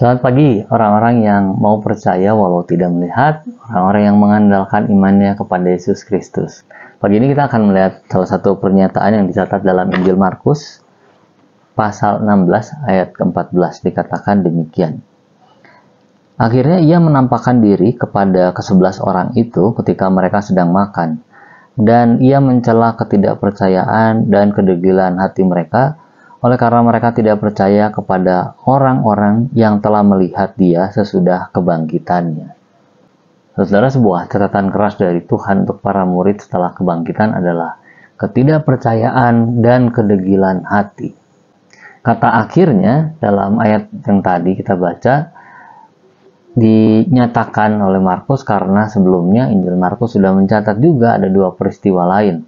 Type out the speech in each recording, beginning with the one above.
Selamat pagi orang-orang yang mau percaya walau tidak melihat, orang-orang yang mengandalkan imannya kepada Yesus Kristus. Pagi ini kita akan melihat salah satu pernyataan yang dicatat dalam Injil Markus pasal 16 ayat ke-14, dikatakan demikian. Akhirnya ia menampakkan diri kepada ke-11 orang itu ketika mereka sedang makan, dan ia mencela ketidakpercayaan dan kedegilan hati mereka oleh karena mereka tidak percaya kepada orang-orang yang telah melihat dia sesudah kebangkitannya. Saudara, sebuah catatan keras dari Tuhan untuk para murid setelah kebangkitan adalah ketidakpercayaan dan kedegilan hati. Kata akhirnya dalam ayat yang tadi kita baca dinyatakan oleh Markus karena sebelumnya Injil Markus sudah mencatat juga ada dua peristiwa lain.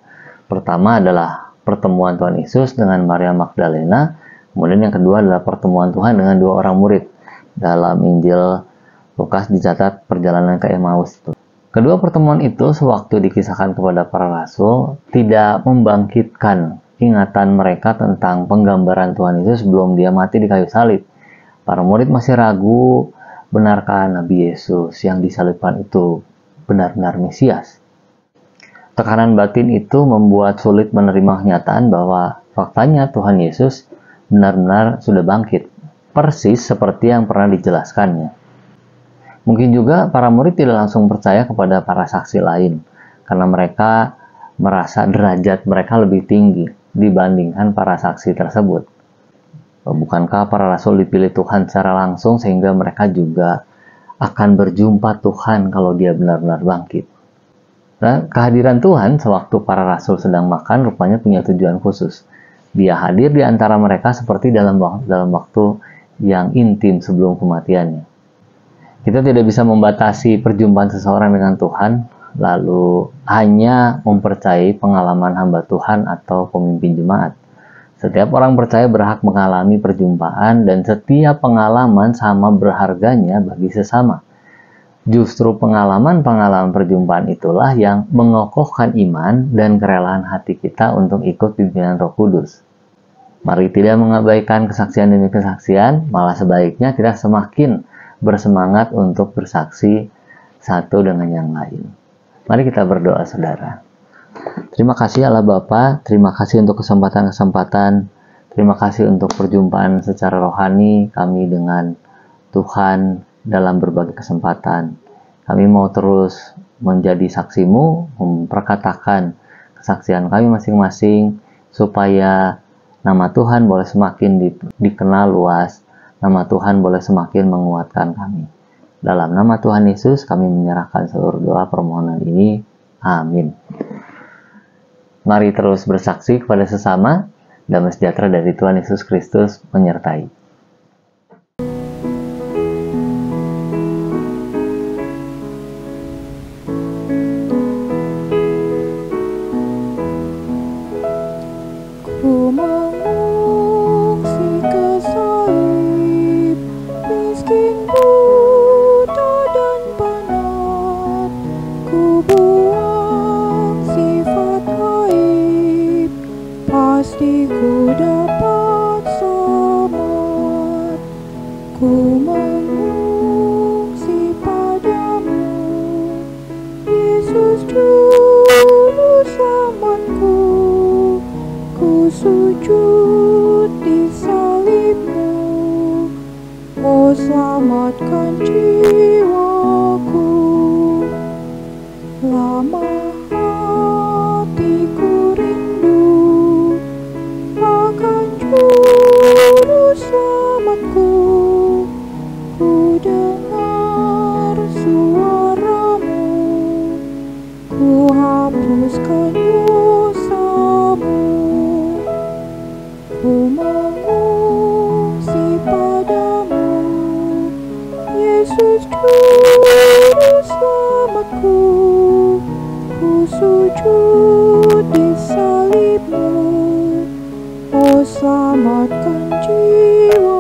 Pertama adalah pertemuan Tuhan Yesus dengan Maria Magdalena, kemudian yang kedua adalah pertemuan Tuhan dengan dua orang murid. Dalam Injil Lukas dicatat perjalanan ke Emmaus itu. Kedua pertemuan itu sewaktu dikisahkan kepada para rasul tidak membangkitkan ingatan mereka tentang penggambaran Tuhan Yesus sebelum dia mati di kayu salib. Para murid masih ragu, benarkah Nabi Yesus yang disalibkan itu benar-benar Mesias? Tekanan batin itu membuat sulit menerima kenyataan bahwa faktanya Tuhan Yesus benar-benar sudah bangkit, persis seperti yang pernah dijelaskannya. Mungkin juga para murid tidak langsung percaya kepada para saksi lain, karena mereka merasa derajat mereka lebih tinggi dibandingkan para saksi tersebut. Bukankah para rasul dipilih Tuhan secara langsung sehingga mereka juga akan berjumpa Tuhan kalau dia benar-benar bangkit? Nah, kehadiran Tuhan sewaktu para rasul sedang makan rupanya punya tujuan khusus. Dia hadir di antara mereka seperti dalam waktu yang intim sebelum kematiannya. Kita tidak bisa membatasi perjumpaan seseorang dengan Tuhan, lalu hanya mempercayai pengalaman hamba Tuhan atau pemimpin jemaat. Setiap orang percaya berhak mengalami perjumpaan dan setiap pengalaman sama berharganya bagi sesama. Justru pengalaman-pengalaman perjumpaan itulah yang mengokohkan iman dan kerelaan hati kita untuk ikut pimpinan Roh Kudus. Mari tidak mengabaikan kesaksian demi kesaksian, malah sebaiknya kita semakin bersemangat untuk bersaksi satu dengan yang lain. Mari kita berdoa, saudara. Terima kasih Allah Bapa, terima kasih untuk kesempatan-kesempatan, terima kasih untuk perjumpaan secara rohani kami dengan Tuhan dalam berbagai kesempatan. Kami mau terus menjadi saksimu, memperkatakan kesaksian kami masing-masing, supaya nama Tuhan boleh semakin dikenal luas, nama Tuhan boleh semakin menguatkan kami. Dalam nama Tuhan Yesus kami menyerahkan seluruh doa permohonan ini. Amin. Mari terus bersaksi kepada sesama, damai sejahtera dari Tuhan Yesus Kristus menyertai. Ku mengungsi ke salib, miskin, buta dan penat. Ku buang sifat aib, pasti ku dapat selamat. Ku mengungsi padamu, Yesus Juru Selamatku. Ku sujud di salibmu, oh selamatkan jiwaku. Lama hatiku rindu akan Juru Selamatku. Ku dengar suaramu, ku hapuskan dosamu. Ku mengungsi padamu, Yesus Juru Selamatku. Ku sujud di salibmu, oh selamatkan jiwa.